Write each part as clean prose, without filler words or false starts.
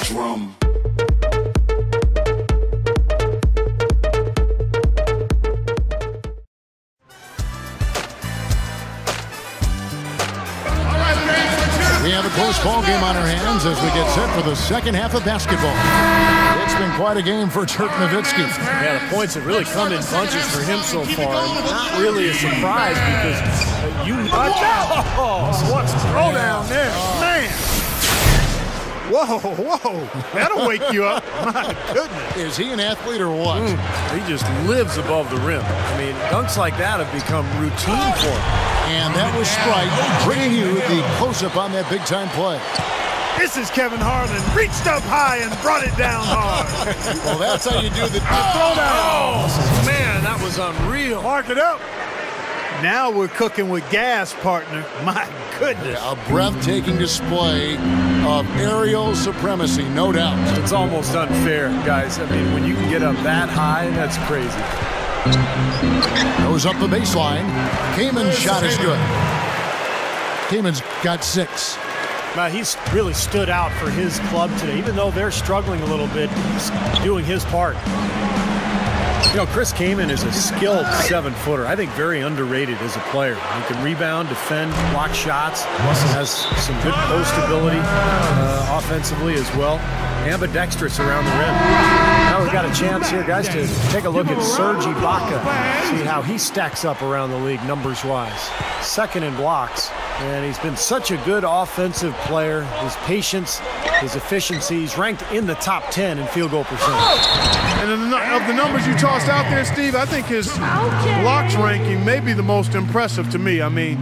drum. We have a close ball game on our hands as we get set for the second half of basketball. It's been quite a game for Dirk Nowitzki. Yeah, the points have really come in bunches for him so far. And not really a surprise because you watch out. Oh, what's throwdown there, man? Whoa, whoa, that'll wake you up. My goodness. Is he an athlete or what? He just lives above the rim. I mean, dunks like that have become routine for him. And that was Sprite bringing you the close-up on that big-time play. This is Kevin Harlan. Reached up high and brought it down hard. Well, that's how you do the throwdown. Oh, man, that was unreal. Mark it up. Now we're cooking with gas, partner. My goodness. A breathtaking display of aerial supremacy, no doubt. It's almost unfair, guys. I mean, when you can get up that high, that's crazy. Goes up the baseline. Kamen's shot is good. Kamen's got 6. He's really stood out for his club today. Even though they're struggling a little bit, he's doing his part. You know, Chris Kaman is a skilled 7-footer. I think very underrated as a player. He can rebound, defend, block shots. Has some good post ability offensively as well. Ambidextrous around the rim. Now we've got a chance here, guys, to take a look at Serge Ibaka. See how he stacks up around the league numbers-wise. Second in blocks. And he's been such a good offensive player. His patience, his efficiency. He's ranked in the top 10 in field goal percentage. And of the numbers you tossed out there, Steve, I think his blocks ranking may be the most impressive to me. I mean,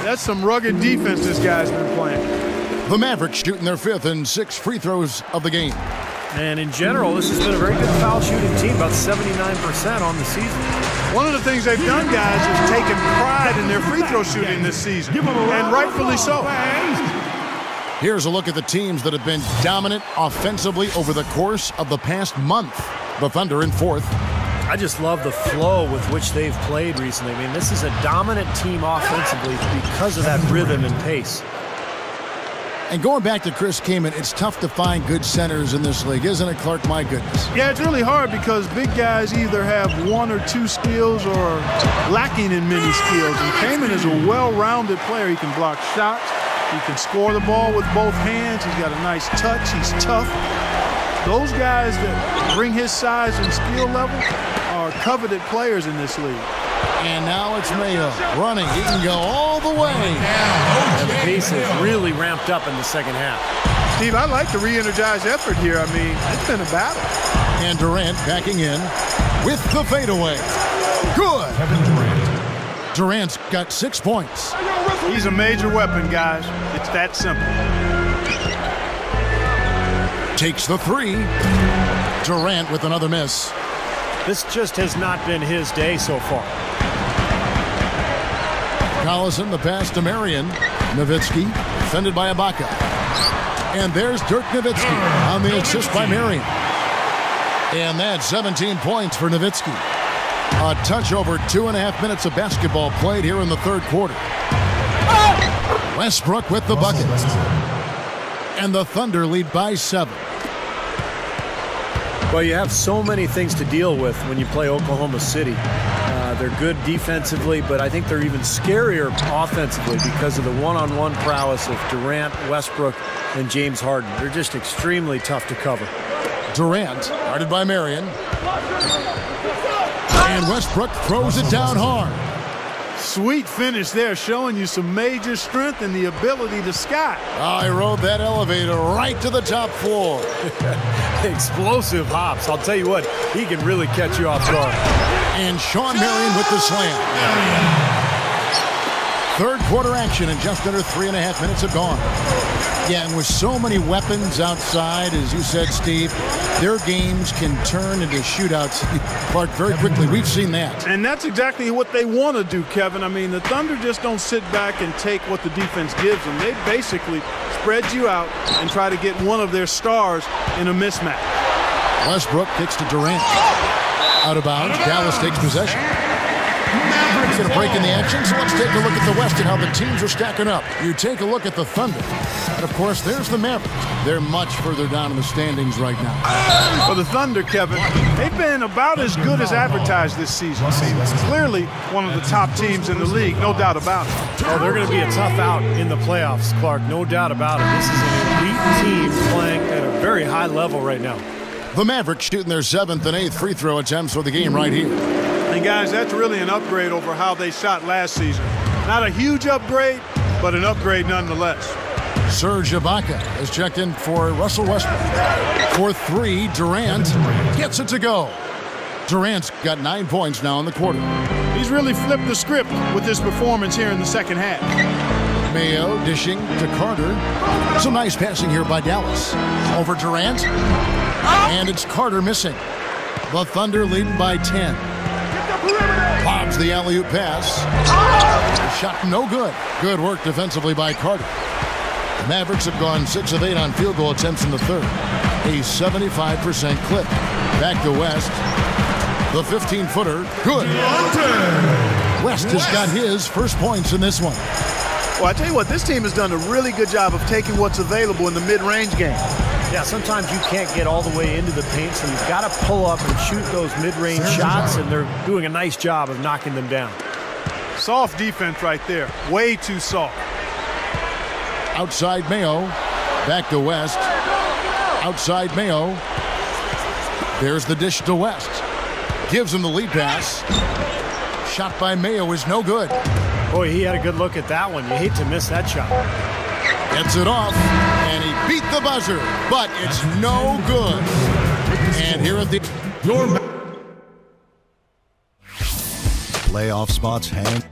that's some rugged defense this guy's been playing. The Mavericks shooting their 5th and 6th free throws of the game. And in general, this has been a very good foul shooting team, about 79% on the season. One of the things they've done, guys, is taken pride in their free throw shooting this season, and rightfully so. Here's a look at the teams that have been dominant offensively over the course of the past month. The Thunder in 4th. I just love the flow with which they've played recently. I mean, this is a dominant team offensively because of that rhythm and pace. And going back to Chris Kaman, it's tough to find good centers in this league, isn't it, Clark? My goodness. Yeah, it's really hard because big guys either have 1 or 2 skills or lacking in many skills. And Kaman is a well-rounded player. He can block shots. He can score the ball with both hands. He's got a nice touch. He's tough. Those guys that bring his size and skill level are coveted players in this league. And now it's Mayo running. He can go all the way. And the pace has really ramped up in the second half. Steve, I like the re-energized effort here. I mean, it's been a battle. And Durant backing in with the fadeaway. Good. Durant's got 6 points. He's a major weapon, guys. It's that simple. Takes the 3. Durant with another miss. This just has not been his day so far. Collison, the pass to Marion. Nowitzki, defended by Ibaka. And there's Dirk Nowitzki on the assist by Marion. And that's 17 points for Nowitzki. A touch over 2.5 minutes of basketball played here in the 3rd quarter. Westbrook with the bucket. And the Thunder lead by 7. Well, you have so many things to deal with when you play Oklahoma City. They're good defensively, but I think they're even scarier offensively because of the one-on-one prowess of Durant, Westbrook, and James Harden. They're just extremely tough to cover. Durant, guarded by Marion. And Westbrook throws it down hard. Sweet finish there, showing you some major strength and the ability to sky. I rode that elevator right to the top floor. Explosive hops. I'll tell you what, he can really catch you off guard. And Sean Marion with the slam. 3rd quarter action, and just under 3.5 minutes have gone. Yeah, and with so many weapons outside, as you said, Steve, their games can turn into shootouts, Clark, very quickly. We've seen that. And that's exactly what they want to do, Kevin. I mean, the Thunder just don't sit back and take what the defense gives them. They basically spread you out and try to get one of their stars in a mismatch. Westbrook kicks to Durant. Out of bounds. Dallas takes possession. We're going to break in the action, so let's take a look at the West and how the teams are stacking up. You take a look at the Thunder. And, of course, there's the Mavericks. They're much further down in the standings right now. For the Thunder, Kevin, they've been about as good as advertised this season. Clearly one of the top teams in the league, no doubt about it. Oh, they're going to be a tough out in the playoffs, Clark, no doubt about it. This is an elite team playing at a very high level right now. The Mavericks shooting their 7th and 8th free throw attempts for the game right here. And, guys, that's really an upgrade over how they shot last season. Not a huge upgrade, but an upgrade nonetheless. Serge Ibaka has checked in for Russell Westbrook. For 3, Durant gets it to go. Durant's got 9 points now in the quarter. He's really flipped the script with his performance here in the second half. Mayo dishing to Carter. Some nice passing here by Dallas. Over Durant. And it's Carter missing. The Thunder leading by 10. Lobs the alley-oop pass. Shot no good. Good work defensively by Carter. The Mavericks have gone 6 of 8 on field goal attempts in the third. A 75% clip. Back to West. The 15-footer. Good. West has got his first points in this one. Well, I tell you what, this team has done a really good job of taking what's available in the mid-range game. Yeah, sometimes you can't get all the way into the paint, so you've got to pull up and shoot those mid-range shots, and they're doing a nice job of knocking them down. Soft defense right there. Way too soft. Outside Mayo. Back to West. Outside Mayo. There's the dish to West. Gives him the lead pass. Shot by Mayo is no good. Boy, he had a good look at that one. You hate to miss that shot. Gets it off, and he beat the buzzer, but it's no good. And here at the... Playoff spots hang.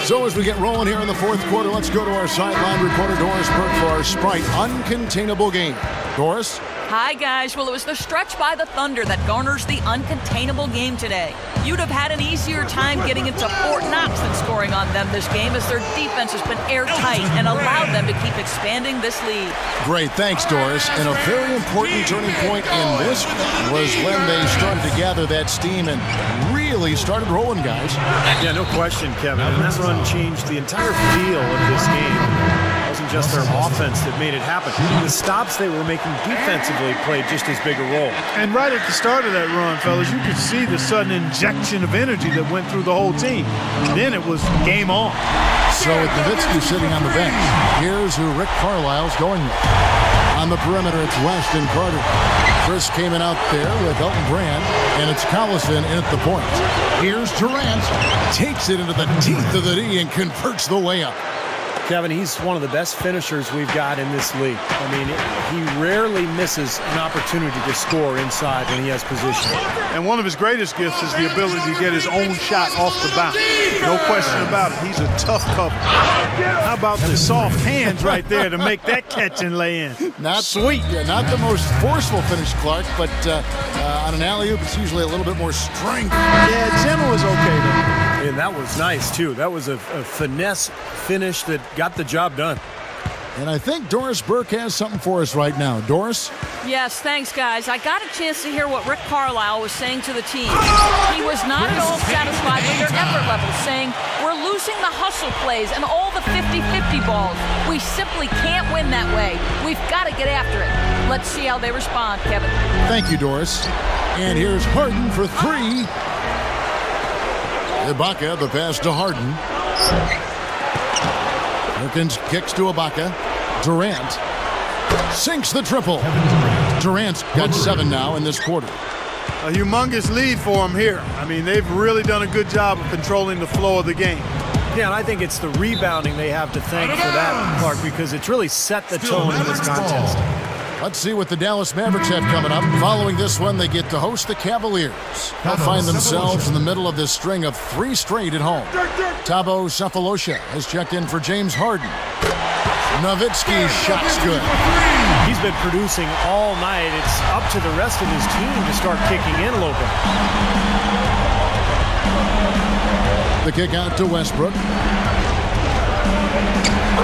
So as we get rolling here in the fourth quarter, let's go to our sideline reporter, Doris Burke, for our Sprite Uncontainable game. Doris? Hi, guys. Well, it was the stretch by the Thunder that garners the uncontainable game today. You'd have had an easier time getting into Fort Knox than scoring on them this game, as their defense has been airtight and allowed them to keep expanding this lead. Great. Thanks, Doris. And a very important turning point in this was when they started to gather that steam and really started rolling, guys. Yeah, no question, Kevin. And that run changed the entire feel of this game. It wasn't just their offense that made it happen. The stops they were making defensively played just as big a role. And right at the start of that run, fellas, you could see the sudden injection of energy that went through the whole team. Then it was game on. So with Nowitzki sitting on the bench, here's who Rick Carlisle's going with. On the perimeter, it's West and Carter. Chris came in out there with Elton Brand, and it's Collison in at the point. Here's Durant, takes it into the teeth of the D and converts the layup. Kevin, he's one of the best finishers we've got in this league. I mean, he rarely misses an opportunity to score inside when he has position. And one of his greatest gifts is the ability to get his own shot off the bounce. No question about it. He's a tough cover. How about the soft hands right there to make that catch and lay in? Not sweet. Yeah, not the most forceful finish, Clark, but on an alley-oop, it's usually a little bit more strength. Yeah, gentle is okay, though. And that was nice, too. That was a finesse finish that got the job done. And I think Doris Burke has something for us right now. Doris? Yes, thanks, guys. I got a chance to hear what Rick Carlisle was saying to the team. He was not at all satisfied with their effort levels, saying, we're losing the hustle plays and all the 50-50 balls. We simply can't win that way. We've got to get after it. Let's see how they respond, Kevin. Thank you, Doris. And here's Harden for 3. Ibaka, the pass to Harden. Perkins kicks to Ibaka. Durant sinks the triple. Durant's got 7 now in this quarter. A humongous lead for him here. I mean, they've really done a good job of controlling the flow of the game. Yeah, and I think it's the rebounding they have to thank for that, Clark, because it's really set the tone in this contest. Let's see what the Dallas Mavericks have coming up. Following this one, they get to host the Cavaliers. They'll find themselves in the middle of this string of 3 straight at home. Thabo Sefolosha has checked in for James Harden. Nowitzki's shot's good. He's been producing all night. It's up to the rest of his team to start kicking in a little bit. The kick out to Westbrook.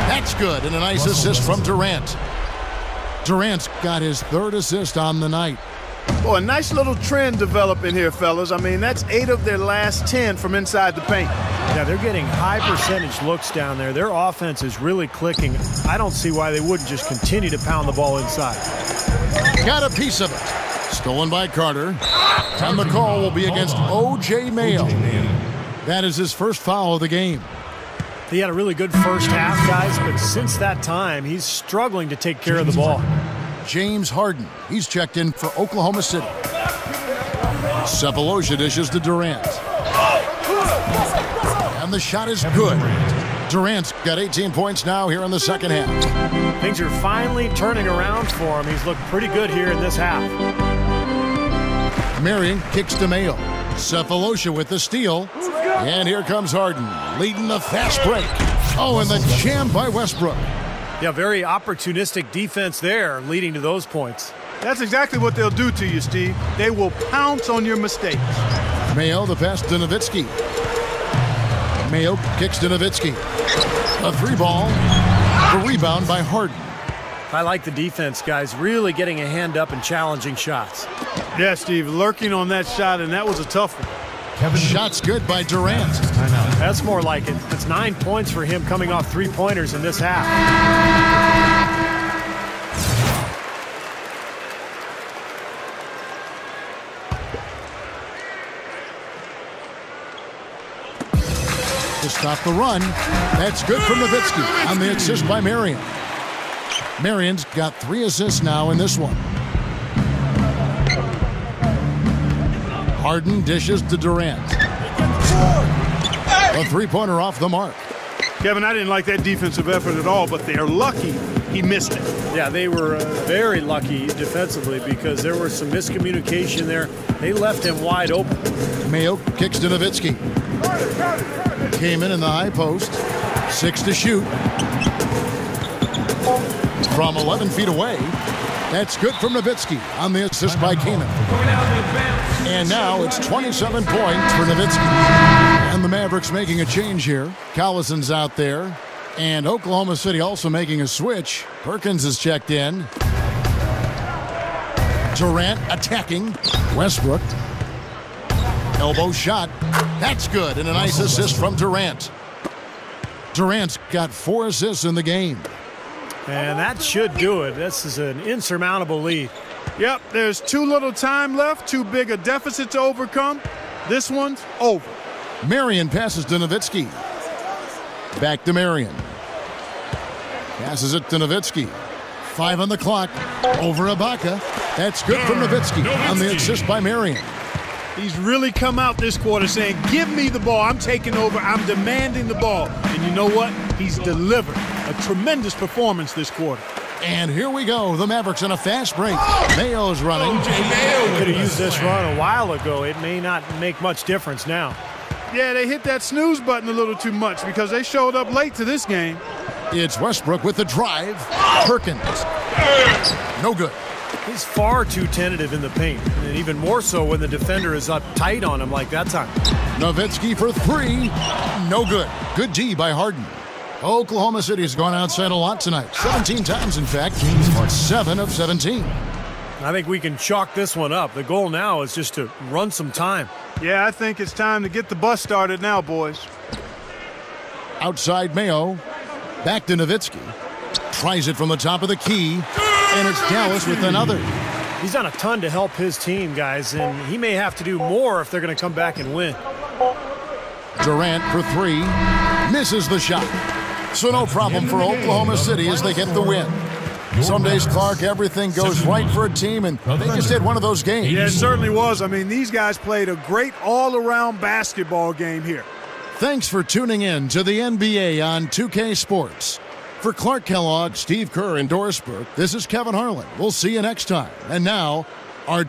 That's good, and a nice assist from Durant. Durant's got his 3rd assist on the night. Boy, a nice little trend developing here, fellas. I mean, that's 8 of their last 10 from inside the paint. Yeah, they're getting high percentage looks down there. Their offense is really clicking. I don't see why they wouldn't just continue to pound the ball inside. Got a piece of it. Stolen by Carter. And the call will be against O.J. Mayo. That is his first foul of the game. He had a really good first half, guys, but since that time, he's struggling to take care of the ball. James Harden. He's checked in for Oklahoma City. Sefolosha dishes to Durant. And the shot is good. Durant's got 18 points now here in the second half. Things are finally turning around for him. He's looked pretty good here in this half. Marion kicks to Mayo. Sefolosha with the steal. And here comes Harden, leading the fast break. Oh, and the jam by Westbrook. Yeah, very opportunistic defense there, leading to those points. That's exactly what they'll do to you, Steve. They will pounce on your mistakes. Mayo, the pass to Nowitzki. Mayo kicks to Nowitzki. A 3-ball. The rebound by Harden. I like the defense, guys, really getting a hand up and challenging shots. Yeah, Steve, lurking on that shot, and that was a tough one. Shot's good by Durant. I know. That's more like it. That's 9 points for him coming off 3-pointers in this half. To stop the run. That's good from Nowitzki on the assist by Marion. Marion's got 3 assists now in this one. Harden dishes to Durant. A 3-pointer off the mark. Kevin, I didn't like that defensive effort at all, but they're lucky he missed it. Yeah, they were very lucky defensively because there was some miscommunication there. They left him wide open. Mayo kicks to Nowitzki. Came in the high post. 6 to shoot. From 11 feet away. That's good from Nowitzki on the assist by Kaman. And now it's 27 points for Nowitzki. And the Mavericks making a change here. Collison's out there. And Oklahoma City also making a switch. Perkins is checked in. Durant attacking. Westbrook. Elbow shot. That's good. And a nice assist from Durant. Durant's got 4 assists in the game. And that should do it. This is an insurmountable lead. Yep, there's too little time left, too big a deficit to overcome. This one's over. Marion passes to Nowitzki. Back to Marion. Passes it to Nowitzki. 5 on the clock. Over Ibaka. That's good from Nowitzki on the assist by Marion. He's really come out this quarter saying, give me the ball. I'm taking over. I'm demanding the ball. And you know what? He's delivered a tremendous performance this quarter. And here we go. The Mavericks on a fast break. Mayo's running. Could have used this run a while ago. It may not make much difference now. Yeah, they hit that snooze button a little too much because they showed up late to this game. It's Westbrook with the drive. Perkins. No good. He's far too tentative in the paint, and even more so when the defender is up tight on him like that time. Nowitzki for 3. No good. Good D by Harden. Oklahoma City has gone outside a lot tonight. 17 times, in fact. 7 of 17. I think we can chalk this one up. The goal now is just to run some time. Yeah, I think it's time to get the bus started now, boys. Outside Mayo. Back to Nowitzki. Tries it from the top of the key. And it's Dallas with another. He's done a ton to help his team, guys, and he may have to do more if they're going to come back and win. Durant for 3. Misses the shot. So no problem for Oklahoma City as they get the win. Some days, Clark, everything goes right for a team, and they just had one of those games. Yeah, it certainly was. I mean, these guys played a great all-around basketball game here. Thanks for tuning in to the NBA on 2K Sports. For Clark Kellogg, Steve Kerr, and Doris Burke, this is Kevin Harlan. We'll see you next time. And now, our